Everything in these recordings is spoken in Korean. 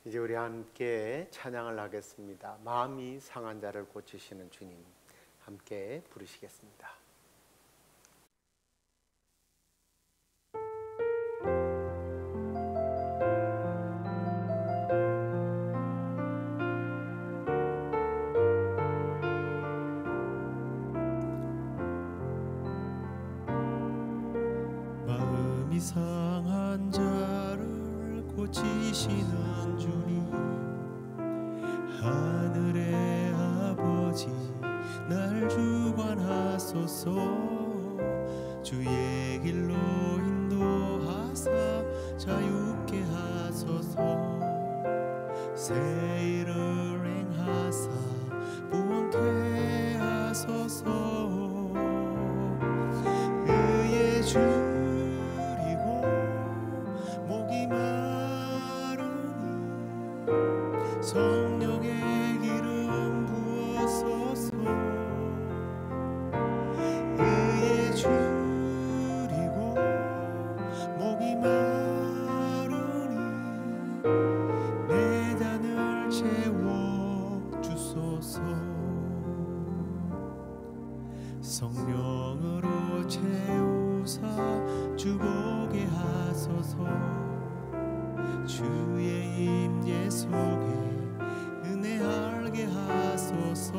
이제 우리 함께 찬양을 하겠습니다. 마음이 상한 자를 고치시는 주님, 함께 부르시겠습니다. 마음이 상한 자를 고치시는 주님, 하늘의 아버지 날 주관하소서. 주의 길로 인도하사 자유케 하소서. 새 일을 행하사 부원케 하소서. 의의 줄이고 목이 마르니 성령의 기름 부어소서. 의의 줄이고 목이 마르니 내 잔을 채워 주소서. 성령으로 채우사 주보게 하소서. 주의 임재 속에 은혜 알게 하소서.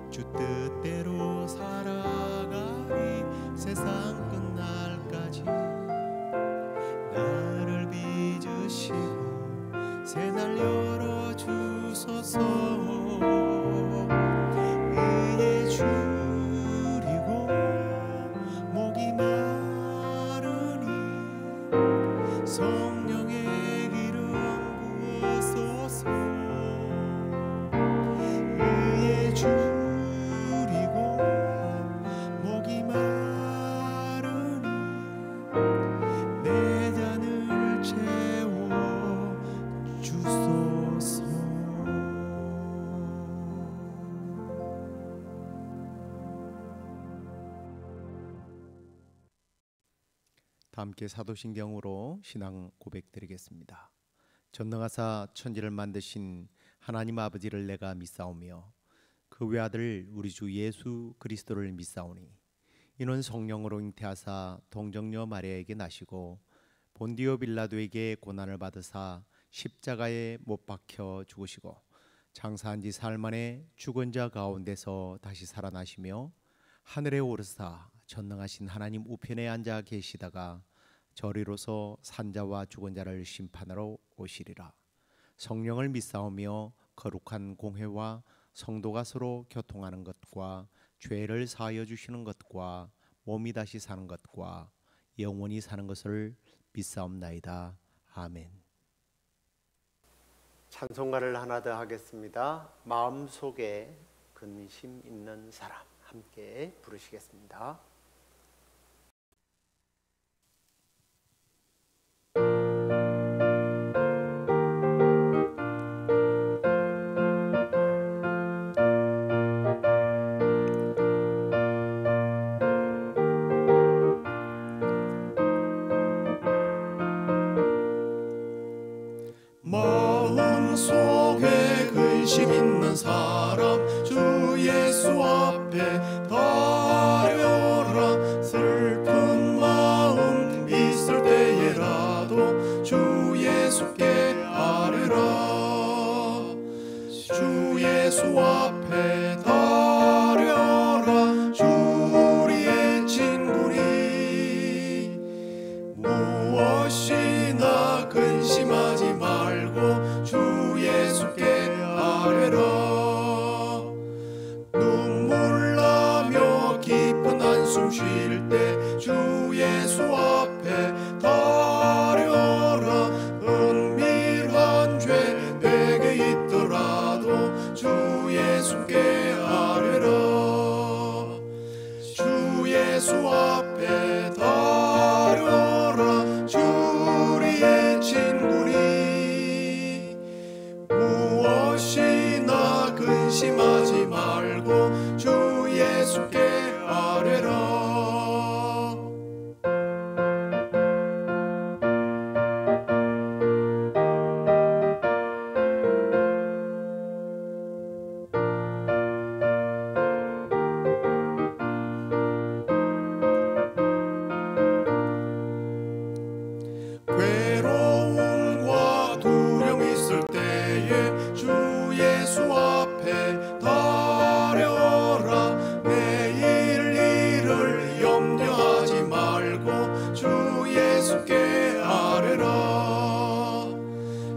주 뜻대로 살아가리 세상 끝날까지. 나를 빚으시고 새날 열어주소서. 의의 줄이고 목이 마르니 성령의 기름 부어소서. 의의 줄이고 목이 마르니 내 잔을 채워 주소서. 다 함께 사도신경으로 신앙 고백드리겠습니다. 전능하사 천지를 만드신 하나님 아버지를 내가 믿사오며 그 외아들 우리 주 예수 그리스도를 믿사오니 이는 성령으로 잉태하사 동정녀 마리아에게 나시고 본디오 빌라도에게 고난을 받으사 십자가에 못 박혀 죽으시고 장사한 지 사흘 만에 죽은 자 가운데서 다시 살아나시며 하늘에 오르사 전능하신 하나님 우편에 앉아 계시다가 저리로서 산자와 죽은 자를 심판하러 오시리라. 성령을 믿사오며 거룩한 공회와 성도가 서로 교통하는 것과 죄를 사하여 주시는 것과 몸이 다시 사는 것과 영원히 사는 것을 믿사옵나이다. 아멘. 찬송가를 하나 더 하겠습니다. 마음속에 근심 있는 사람, 함께 부르시겠습니다. 마음속에 근심 있는 사람 주 예수 앞에 다려라. 슬픈 마음 있을 때에라도 주 예수께 아뢰라. 주 예수 앞에 다려라. 주 우리의 친구니 무엇이나 근심하지 말고 주 예수께 아뢰라. 눈물 나며 깊은 한숨 쉴 때 주 예수 앞에 다려라. 은밀한 죄 내게 있더라도 주 예수께 아뢰라. 주 예수 앞에 다려라. 주 우리의 괴로움과 두려움 있을 때에 주 예수 앞에 달려라. 내일 일을 염려하지 말고 주 예수께 아뢰라.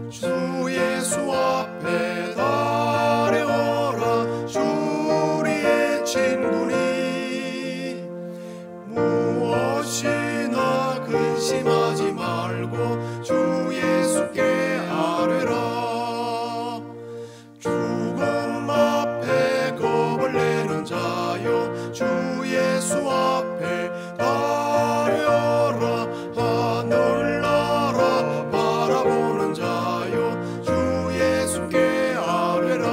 주 예수 앞에 달려라. 주 우리의 친구니 무엇이나 근심하지 말고 주 예수께 아뢰라. 죽음 앞에 겁을 내는 자여 주 예수 앞에 달려라. 하늘나라 바라보는 자여 주 예수께 아뢰라.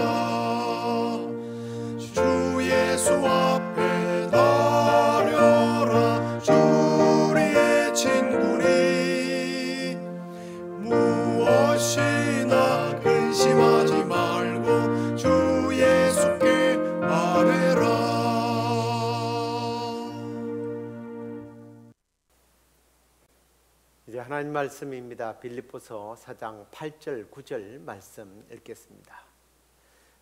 주 예수 앞에 달려라. 주 우리의 친구니 무엇이나 근심하지 말고 주 예수께 아뢰라. 이제 하나님 말씀입니다. 빌립보서 4장 8절 9절 말씀 읽겠습니다.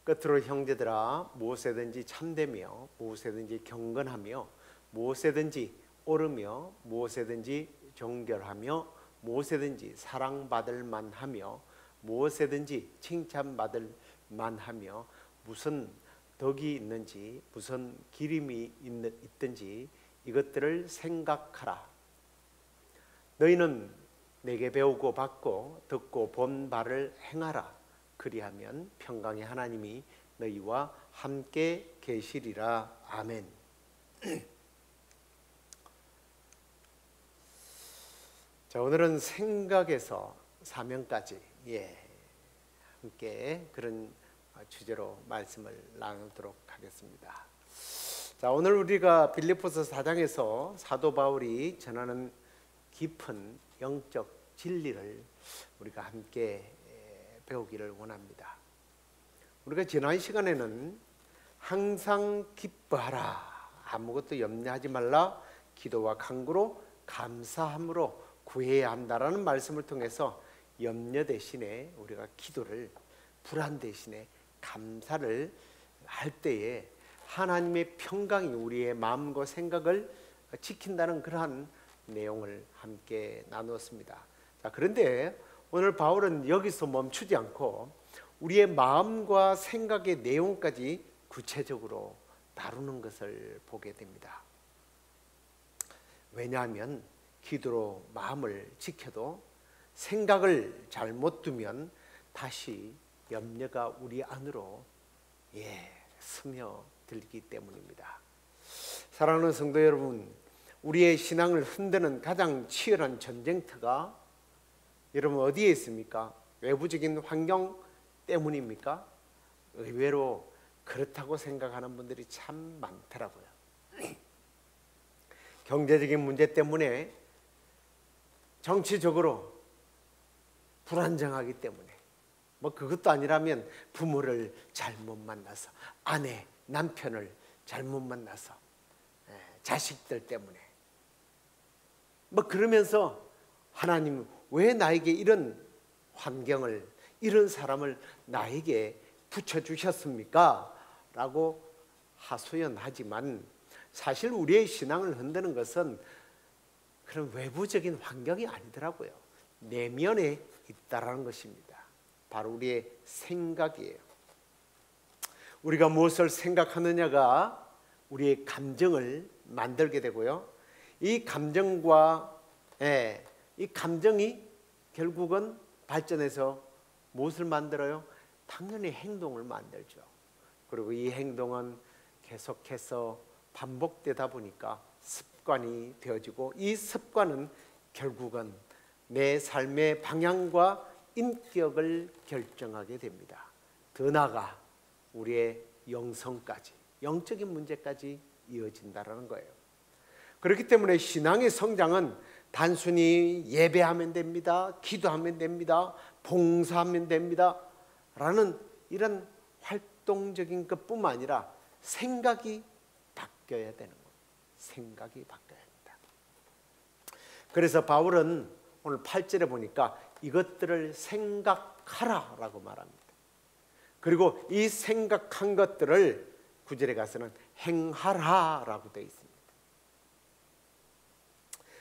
끝으로 형제들아, 무엇에든지 참되며 무엇에든지 경건하며 무엇에든지 옳으며 무엇에든지 정결하며 무엇에든지 사랑받을 만하며 무엇에든지 칭찬받을 만하며 무슨 덕이 있는지 무슨 기림이 있든지 이것들을 생각하라. 너희는 내게 배우고 받고 듣고 본 바를 행하라. 그리하면 평강의 하나님이 너희와 함께 계시리라. 아멘. 자, 오늘은 생각에서 사명까지 함께 그런 주제로 말씀을 나누도록 하겠습니다. 자, 오늘 우리가 빌립보서 4장에서 사도 바울이 전하는 깊은 영적 진리를 우리가 함께 배우기를 원합니다. 우리가 지난 시간에는 항상 기뻐하라, 아무것도 염려하지 말라, 기도와 간구로 감사함으로 구해야 한다라는 말씀을 통해서 염려 대신에 우리가 기도를, 불안 대신에 감사를 할 때에 하나님의 평강이 우리의 마음과 생각을 지킨다는 그러한 내용을 함께 나누었습니다. 자, 그런데 오늘 바울은 여기서 멈추지 않고 우리의 마음과 생각의 내용까지 구체적으로 다루는 것을 보게 됩니다. 왜냐하면 기도로 마음을 지켜도 생각을 잘못 두면 다시 염려가 우리 안으로 스며들기 때문입니다. 사랑하는 성도 여러분, 우리의 신앙을 흔드는 가장 치열한 전쟁터가 여러분 어디에 있습니까? 외부적인 환경 때문입니까? 의외로 그렇다고 생각하는 분들이 참 많더라고요. 경제적인 문제 때문에, 정치적으로 불안정하기 때문에, 그것도 아니라면 부모를 잘못 만나서, 아내, 남편을 잘못 만나서, 자식들 때문에 그러면서 하나님 왜 나에게 이런 환경을, 이런 사람을 나에게 붙여주셨습니까? 라고 하소연하지만 사실 우리의 신앙을 흔드는 것은 그런 외부적인 환경이 아니더라고요. 내면에 있다라는 것입니다. 바로 우리의 생각이에요. 우리가 무엇을 생각하느냐가 우리의 감정을 만들게 되고요. 이 감정이 결국은 발전해서 무엇을 만들어요? 당연히 행동을 만들죠. 그리고 이 행동은 계속해서 반복되다 보니까 습관이 되어지고, 이 습관은 결국은 내 삶의 방향과 인격을 결정하게 됩니다. 더 나아가 우리의 영성까지, 영적인 문제까지 이어진다는 거예요. 그렇기 때문에 신앙의 성장은 단순히 예배하면 됩니다, 기도하면 됩니다, 봉사하면 됩니다 라는 이런 활동적인 것뿐만 아니라 생각이 바뀌어야 되는 거예요. 생각이 바뀌어야 합니다. 그래서 바울은 오늘 8절에 보니까 이것들을 생각하라라고 말합니다. 그리고 이 생각한 것들을 9절에 가서는 행하라라고 되어 있습니다.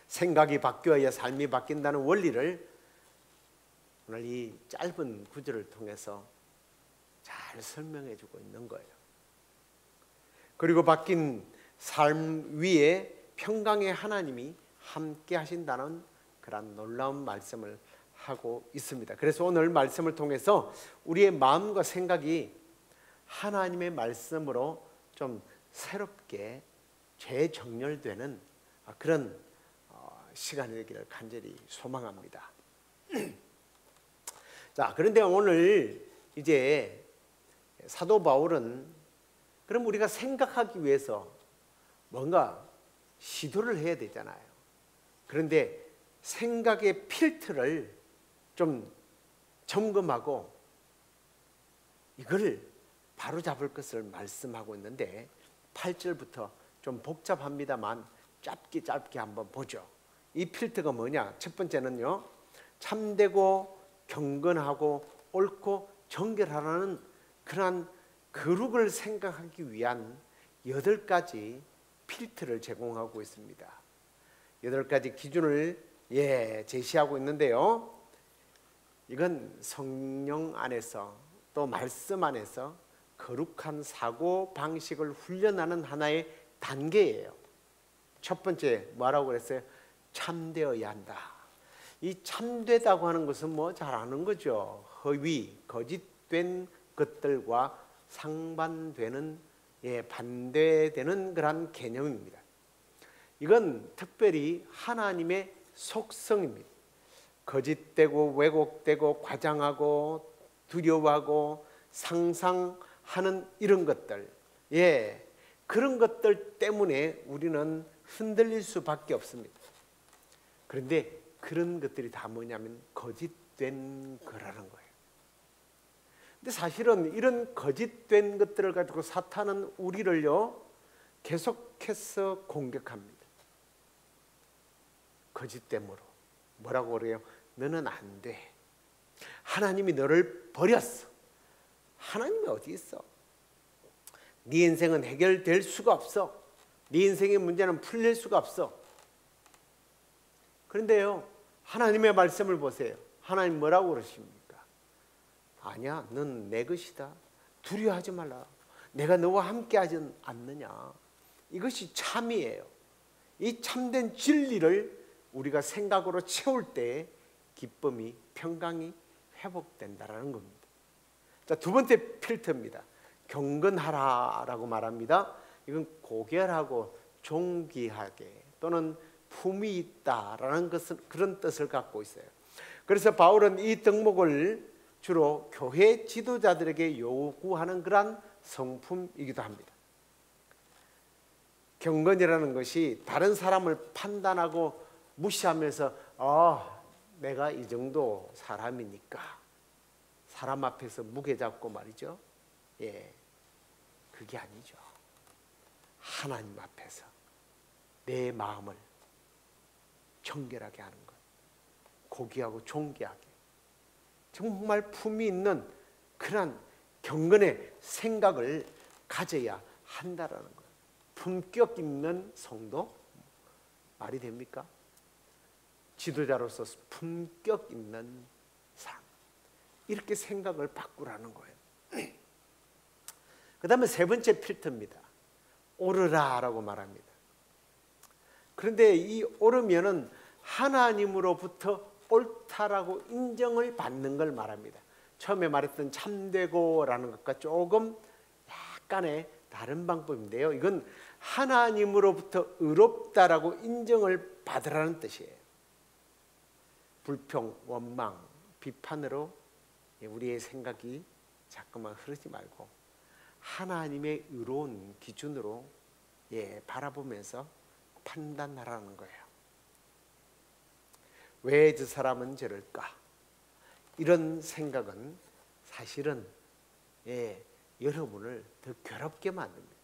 생각이 바뀌어야 삶이 바뀐다는 원리를 오늘 이 짧은 구절을 통해서 잘 설명해 주고 있는 거예요. 그리고 바뀐 삶 위에 평강의 하나님이 함께 하신다는 그런 놀라운 말씀을 하고 있습니다. 그래서 오늘 말씀을 통해서 우리의 마음과 생각이 하나님의 말씀으로 좀 새롭게 재정렬되는 그런 시간이 되기를 간절히 소망합니다. 자, 그런데 오늘 이제 사도 바울은 그럼 우리가 생각하기 위해서 뭔가 시도를 해야 되잖아요. 그런데 생각의 필터를 좀 점검하고 이걸 바로잡을 것을 말씀하고 있는데 8절부터 좀 복잡합니다만 짧게 한번 보죠. 이 필터가 뭐냐? 첫 번째는요, 참되고 경건하고 옳고 정결하라는 그러한 거룩을 생각하기 위한 8가지 필터를 제공하고 있습니다. 8가지 기준을 제시하고 있는데요, 이건 성령 안에서 또 말씀 안에서 거룩한 사고 방식을 훈련하는 하나의 단계예요. 첫 번째 뭐라고 그랬어요? 참되어야 한다. 이 참되다고 하는 것은 뭐 잘 아는 거죠. 허위, 거짓된 것들과 상반되는, 반대되는 그런 개념입니다. 이건 특별히 하나님의 속성입니다. 거짓되고 왜곡되고 과장하고 두려워하고 상상하는 이런 것들, 그런 것들 때문에 우리는 흔들릴 수밖에 없습니다. 그런데 그런 것들이 다 뭐냐면 거짓된 거라는 거예요. 근데 사실은 이런 거짓된 것들을 가지고 사탄은 우리를요 계속해서 공격합니다. 거짓됨으로 뭐라고 그래요? 너는 안 돼. 하나님이 너를 버렸어. 하나님이 어디 있어? 네 인생은 해결될 수가 없어. 네 인생의 문제는 풀릴 수가 없어. 그런데요, 하나님의 말씀을 보세요. 하나님 뭐라고 그러십니까? 아니야, 넌 내 것이다. 두려워하지 말라. 내가 너와 함께 하지 않느냐. 이것이 참이에요. 이 참된 진리를 우리가 생각으로 채울 때 기쁨이, 평강이 회복된다라는 겁니다. 자, 두 번째 필터입니다. 경건하라라고 말합니다. 이건 고결하고 존귀하게 또는 품이 있다라는 것은 그런 뜻을 갖고 있어요. 그래서 바울은 이 덕목을 주로 교회 지도자들에게 요구하는 그러한 성품이기도 합니다. 경건이라는 것이 다른 사람을 판단하고 무시하면서 내가 이 정도 사람이니까 사람 앞에서 무게 잡고 말이죠. 그게 아니죠. 하나님 앞에서 내 마음을 정결하게 하는 것, 고귀하고 존귀하게, 정말 품이 있는 그런 경건의 생각을 가져야 한다라는 거예요. 품격 있는 성도, 말이 됩니까? 지도자로서 품격 있는 삶, 이렇게 생각을 바꾸라는 거예요. 그 다음에 세 번째 필터입니다. 오르라라고 말합니다. 그런데 이 오르면은 하나님으로부터 옳다라고 인정을 받는 걸 말합니다. 처음에 말했던 참되고라는 것과 조금 약간의 다른 방법인데요, 이건 하나님으로부터 의롭다라고 인정을 받으라는 뜻이에요. 불평, 원망, 비판으로 우리의 생각이 자꾸만 흐르지 말고 하나님의 의로운 기준으로 바라보면서 판단하라는 거예요. 왜 저 사람은 저럴까? 이런 생각은 사실은 여러분을 더 괴롭게 만듭니다.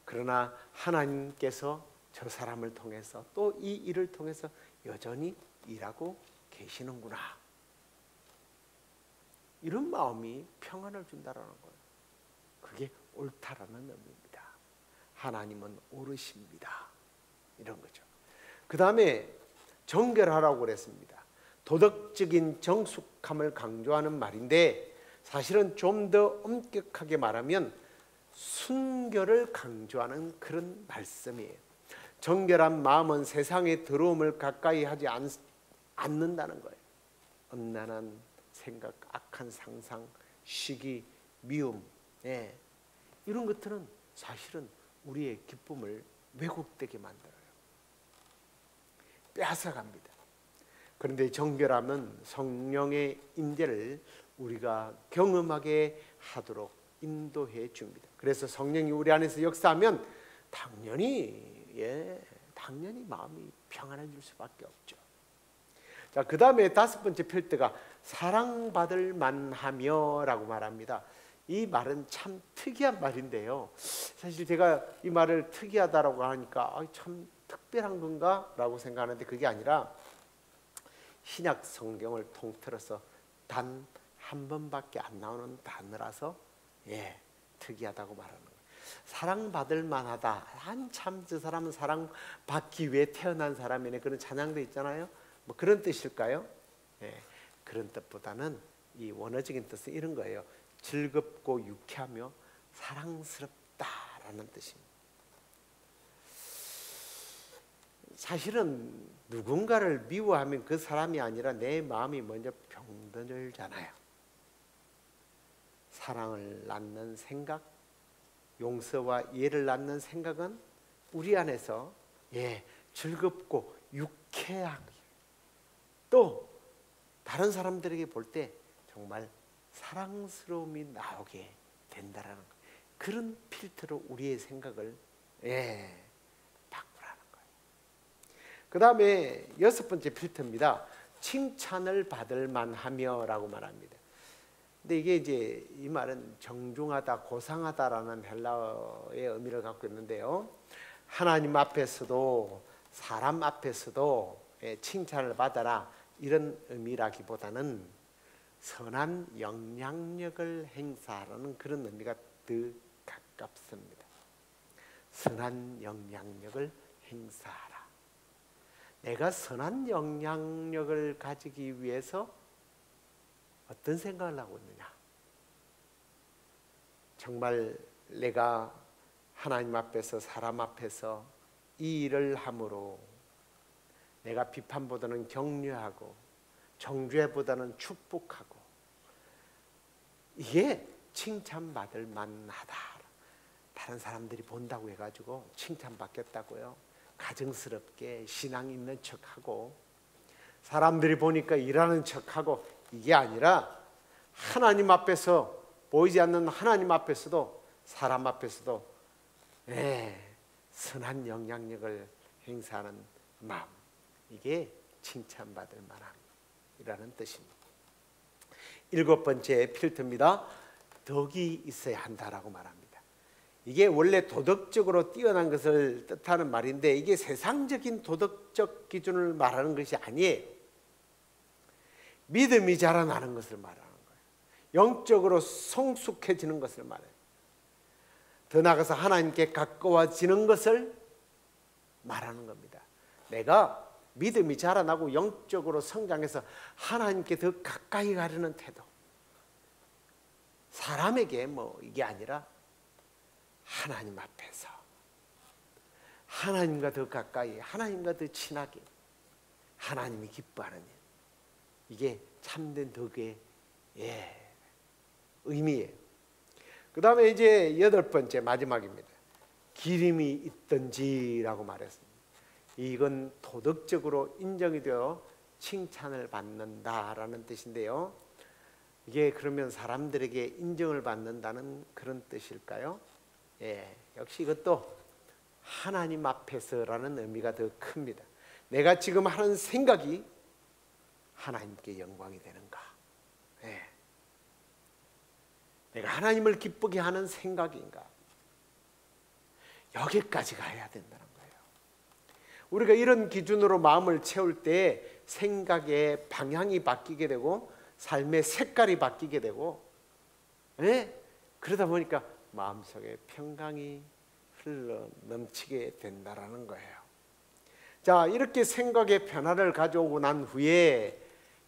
그러나 하나님께서 저 사람을 통해서 또 이 일을 통해서 여전히 일하고 계시는구나. 이런 마음이 평안을 준다라는 거예요. 그게 옳다라는 의미입니다. 하나님은 옳으십니다. 이런 거죠. 그 다음에 정결하라고 그랬습니다. 도덕적인 정숙함을 강조하는 말인데 사실은 좀 더 엄격하게 말하면 순결을 강조하는 그런 말씀이에요. 정결한 마음은 세상의 더러움을 가까이 하지 않는다는 거예요. 음란한 생각, 악한 상상, 시기, 미움, 이런 것들은 사실은 우리의 기쁨을 왜곡되게 만들어요. 빼앗아갑니다. 그런데 정결함은 성령의 임재를 우리가 경험하게 하도록 인도해 줍니다. 그래서 성령이 우리 안에서 역사하면 당연히 마음이 평안해질 수밖에 없죠. 자, 그 다음에 다섯 번째 필터가 사랑받을 만하며라고 말합니다. 이 말은 참 특이한 말인데요. 사실 제가 이 말을 특이하다라고 하니까 참 특별한 건가? 라고 생각하는데 그게 아니라 신약 성경을 통틀어서 단 한 번밖에 안 나오는 단어라서 특이하다고 말하는 거예요. 사랑받을 만하다. 한참 저 사람은 사랑받기 위해 태어난 사람이네. 그런 찬양도 있잖아요. 뭐 그런 뜻일까요? 그런 뜻보다는 이 원어적인 뜻은 이런 거예요. 즐겁고 유쾌하며 사랑스럽다라는 뜻입니다. 사실은 누군가를 미워하면 그 사람이 아니라 내 마음이 먼저 병들잖아요. 사랑을 낳는 생각, 용서와 이해를 낳는 생각은 우리 안에서 즐겁고 유쾌하게 또 다른 사람들에게 볼 때 정말 사랑스러움이 나오게 된다라는 거예요. 그런 필터로 우리의 생각을 바꾸라는 거예요. 그 다음에 여섯 번째 필터입니다. 칭찬을 받을 만하며라고 말합니다. 근데 이게 이제 이 말은 정중하다, 고상하다라는 헬라어의 의미를 갖고 있는데요. 하나님 앞에서도 사람 앞에서도 칭찬을 받아라 이런 의미라기보다는 선한 영향력을 행사하는 그런 의미가 더 가깝습니다. 선한 영향력을 행사하라. 내가 선한 영향력을 가지기 위해서 어떤 생각을 하고 있느냐? 정말 내가 하나님 앞에서 사람 앞에서 이 일을 함으로 내가 비판보다는 격려하고 정죄보다는 축복하고 이게 칭찬받을 만하다. 다른 사람들이 본다고 해가지고 칭찬받겠다고요? 가증스럽게 신앙 있는 척하고 사람들이 보니까 일하는 척하고 이게 아니라 하나님 앞에서 보이지 않는 하나님 앞에서도 사람 앞에서도 선한 영향력을 행사하는 마음, 이게 칭찬받을 만함이라는 뜻입니다. 일곱 번째 필터입니다. 덕이 있어야 한다라고 말합니다. 이게 원래 도덕적으로 뛰어난 것을 뜻하는 말인데 이게 세상적인 도덕적 기준을 말하는 것이 아니에요. 믿음이 자라나는 것을 말하는 거예요. 영적으로 성숙해지는 것을 말해요. 더 나아가서 하나님께 가까워지는 것을 말하는 겁니다. 내가 믿음이 자라나고 영적으로 성장해서 하나님께 더 가까이 가려는 태도. 사람에게 이게 아니라 하나님 앞에서 하나님과 더 가까이, 하나님과 더 친하게, 하나님이 기뻐하는 일. 이게 참된 덕의 의미예요. 그 다음에 이제 여덟 번째 마지막입니다. 기림이 있든지라고 말했습니다. 이건 도덕적으로 인정이 되어 칭찬을 받는다라는 뜻인데요. 이게 그러면 사람들에게 인정을 받는다는 그런 뜻일까요? 역시 이것도 하나님 앞에서라는 의미가 더 큽니다. 내가 지금 하는 생각이 하나님께 영광이 되는가? 내가 하나님을 기쁘게 하는 생각인가? 여기까지 가야 된다는 거예요. 우리가 이런 기준으로 마음을 채울 때 생각의 방향이 바뀌게 되고 삶의 색깔이 바뀌게 되고, 예? 그러다 보니까 마음속에 평강이 흘러 넘치게 된다라는 거예요. 자, 이렇게 생각의 변화를 가져오고 난 후에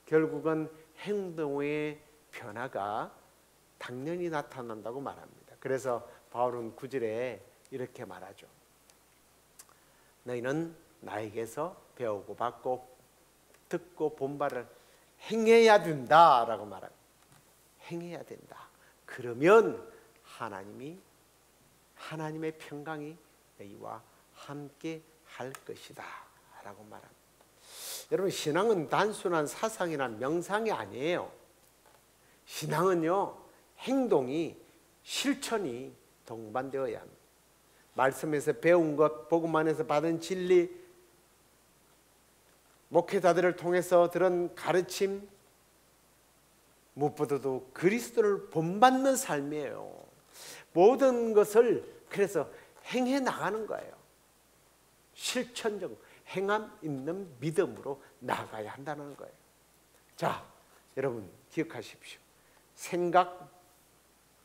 결국은 행동의 변화가 당연히 나타난다고 말합니다. 그래서 바울은 9절에 이렇게 말하죠. 너희는 나에게서 배우고 받고 듣고 본 바를 행해야 된다라고 말합니다. 행해야 된다. 그러면 하나님의 평강이 너희와 함께 할 것이다 라고 말합니다. 여러분, 신앙은 단순한 사상이나 명상이 아니에요. 신앙은요, 행동이, 실천이 동반되어야 합니다. 말씀에서 배운 것, 복음 안에서 받은 진리, 목회자들을 통해서 들은 가르침, 무엇보다도 그리스도를 본받는 삶이에요. 모든 것을 그래서 행해 나가는 거예요. 실천적, 행함 있는 믿음으로 나가야 한다는 거예요. 자, 여러분 기억하십시오.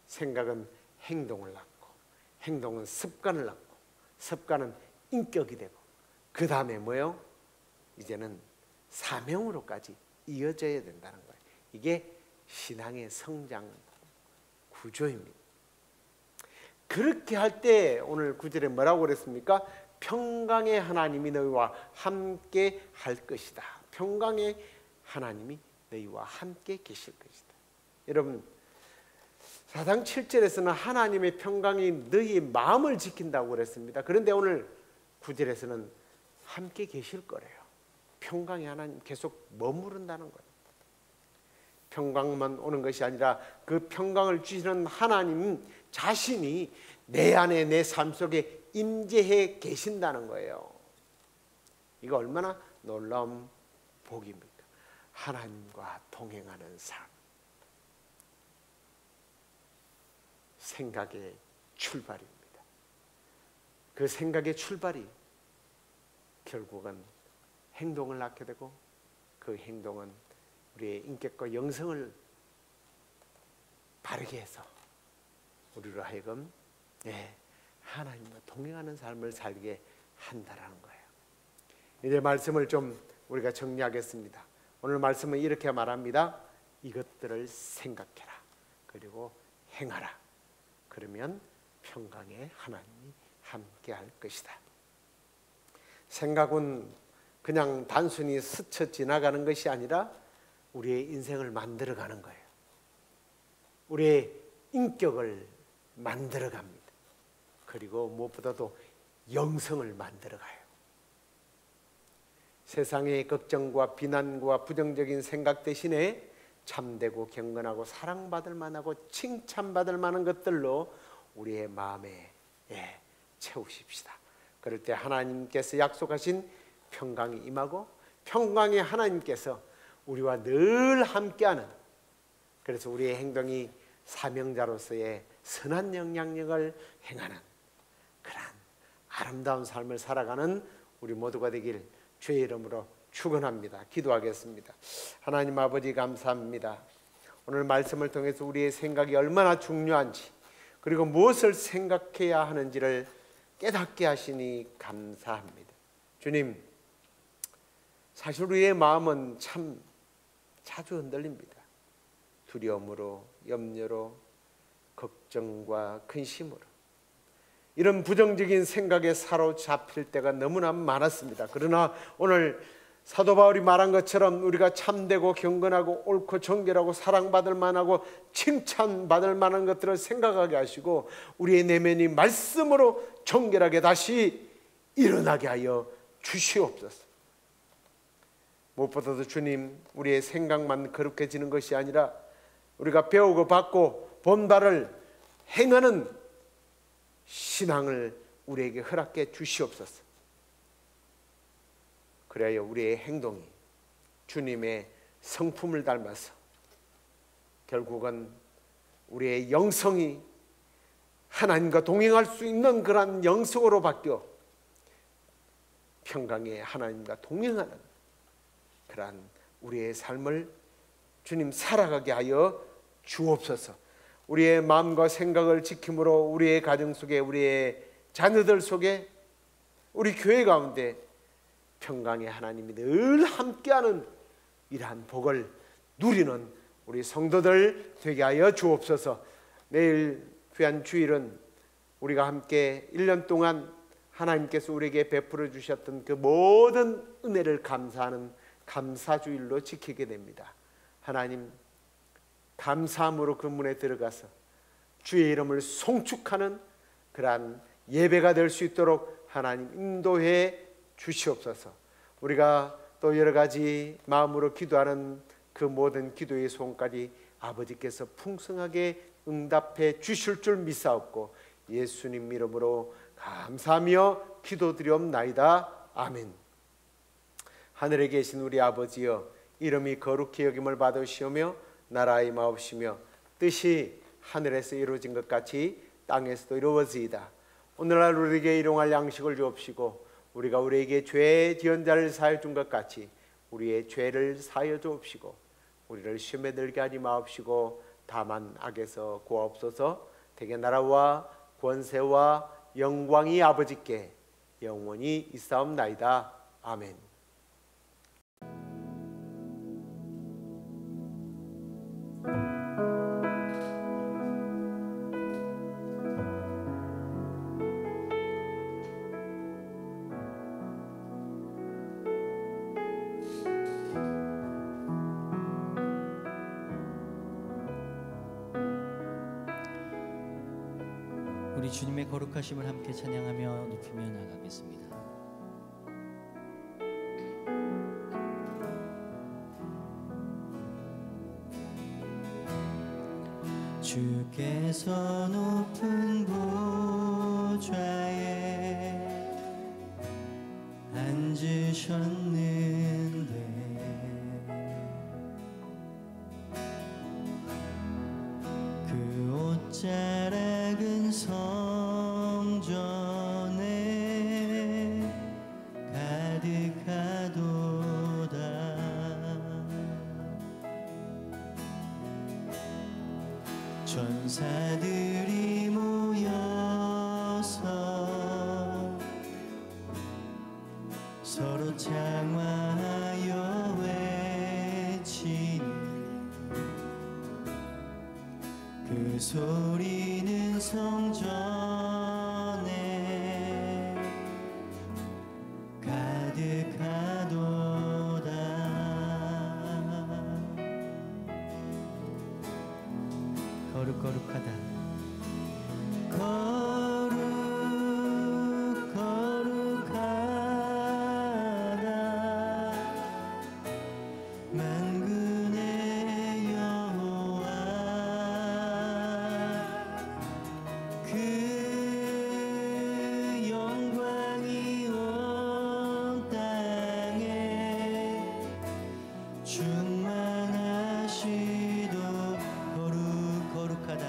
생각은 행동을 낳고, 행동은 습관을 낳고, 습관은 인격이 되고, 그 다음에 뭐요? 이제는 사명으로까지 이어져야 된다는 거예요. 이게 신앙의 성장 구조입니다. 그렇게 할 때 오늘 9절에 뭐라고 그랬습니까? 평강의 하나님이 너희와 함께 할 것이다. 평강의 하나님이 너희와 함께 계실 것이다. 여러분, 4장 7절에서는 하나님의 평강이 너희의 마음을 지킨다고 그랬습니다. 그런데 오늘 9절에서는 함께 계실 거래요. 평강의 하나님 계속 머무른다는 거예요. 평강만 오는 것이 아니라 그 평강을 주시는 하나님 자신이 내 안에, 내 삶 속에 임재해 계신다는 거예요. 이거 얼마나 놀라운 복입니까? 하나님과 동행하는 삶. 생각의 출발입니다. 그 생각의 출발이 결국은 행동을 낳게 되고, 그 행동은 우리의 인격과 영성을 바르게 해서 우리로 하여금 하나님과 동행하는 삶을 살게 한다라는 거예요. 이제 말씀을 좀 우리가 정리하겠습니다. 오늘 말씀은 이렇게 말합니다. 이것들을 생각해라. 그리고 행하라. 그러면 평강의 하나님이 함께 할 것이다. 생각은 그냥 단순히 스쳐 지나가는 것이 아니라 우리의 인생을 만들어가는 거예요. 우리의 인격을 만들어갑니다. 그리고 무엇보다도 영성을 만들어가요. 세상의 걱정과 비난과 부정적인 생각 대신에 참되고 경건하고 사랑받을 만하고 칭찬받을 만한 것들로 우리의 마음에 채우십시다. 그럴 때 하나님께서 약속하신 평강이 임하고, 평강의 하나님께서 우리와 늘 함께하는, 그래서 우리의 행동이 사명자로서의 선한 영향력을 행하는 그런 아름다운 삶을 살아가는 우리 모두가 되길 주의 이름으로 축원합니다. 기도하겠습니다. 하나님 아버지, 감사합니다. 오늘 말씀을 통해서 우리의 생각이 얼마나 중요한지, 그리고 무엇을 생각해야 하는지를 깨닫게 하시니 감사합니다. 주님, 사실 우리의 마음은 참 자주 흔들립니다. 두려움으로, 염려로, 걱정과 근심으로, 이런 부정적인 생각에 사로잡힐 때가 너무나 많았습니다. 그러나 오늘 사도 바울이 말한 것처럼 우리가 참되고 경건하고 옳고 정결하고 사랑받을 만하고 칭찬받을 만한 것들을 생각하게 하시고, 우리의 내면이 말씀으로 정결하게 다시 일어나게 하여 주시옵소서. 무엇보다도 주님, 우리의 생각만 거룩해지는 것이 아니라 우리가 배우고 받고 본 바를 행하는 신앙을 우리에게 허락해 주시옵소서. 그래야 우리의 행동이 주님의 성품을 닮아서 결국은 우리의 영성이 하나님과 동행할 수 있는 그러한 영성으로 바뀌어 평강의 하나님과 동행하는 그러한 우리의 삶을 주님 살아가게 하여 주옵소서. 우리의 마음과 생각을 지킴으로 우리의 가정 속에, 우리의 자녀들 속에, 우리 교회 가운데 평강의 하나님이 늘 함께하는 이러한 복을 누리는 우리 성도들 되게 하여 주옵소서. 내일 귀한 주일은 우리가 함께 1년 동안 하나님께서 우리에게 베풀어 주셨던 그 모든 은혜를 감사하는 감사주일로 지키게 됩니다. 하나님, 감사함으로 그 문에 들어가서 주의 이름을 송축하는 그러한 예배가 될 수 있도록 하나님 인도해 주시옵소서. 우리가 또 여러 가지 마음으로 기도하는 그 모든 기도의 소원까지 아버지께서 풍성하게 응답해 주실 줄 믿사옵고 예수님 이름으로 감사하며 기도드리옵나이다. 아멘. 하늘에 계신 우리 아버지여, 이름이 거룩히 여김을 받으시오며 나라의 마옵시며 뜻이 하늘에서 이루어진 것 같이 땅에서도 이루어지이다. 오늘날 우리에게 일용할 양식을 주옵시고 우리가 우리에게 죄 지은 자를 사하여 준 것 같이 우리의 죄를 사하여 주옵시고 우리를 시험에 들게 하지 마옵시고 다만 악에서 구하옵소서. 대개 나라와 권세와 영광이 아버지께 영원히 있사옵나이다. 아멘. 우리 주님의 거룩하심을 함께 찬양하며 높이며 나가겠습니다. 주께서 높은 보좌에 앉으셨는데 그 옷자락은 성전에 가득하도다. 천사들이 모여서 서로 장화하여 외치니 그 소리는 성전에 가득하도다. 거룩거룩하다. 거룩거룩하다. 만군의 여호와 그 영광이 온 땅에 충만하시도. 거룩거룩하다.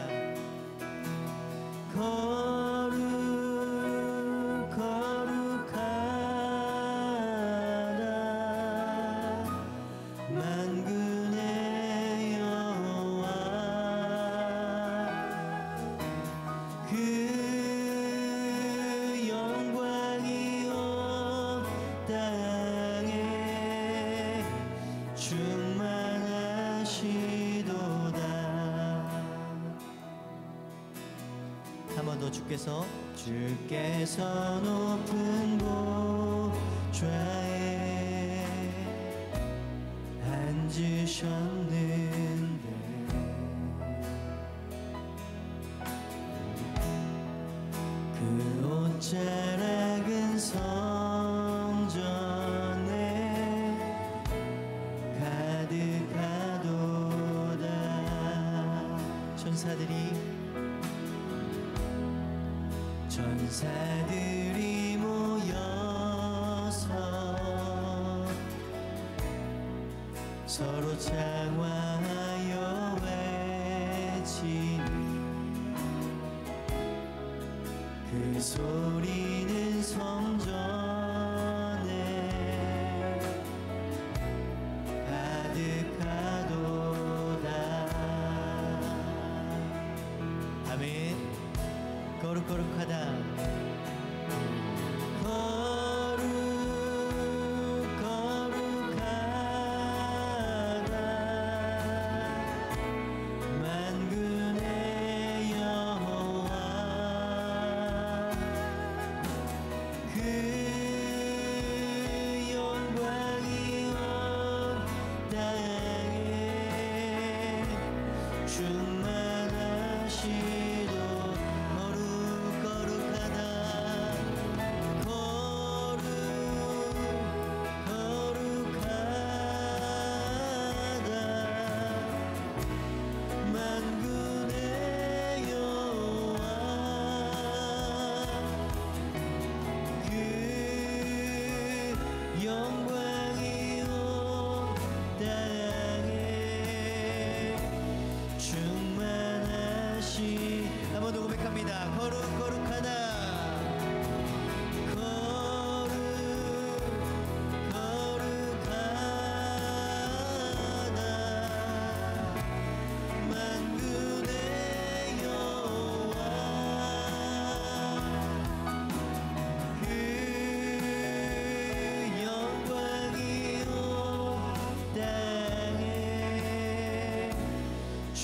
거룩거룩하다. 만군의 여호와 그 영광이 온 땅에 충만하시도다. 한 번 더. 주께서 높은 보좌에 앉으셨는데 그 옷자락은 성전에 가득하도다. 천사들이 모여서 서로 장화하여 외치니 그 소리는 성전에 거룩하다.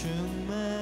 정말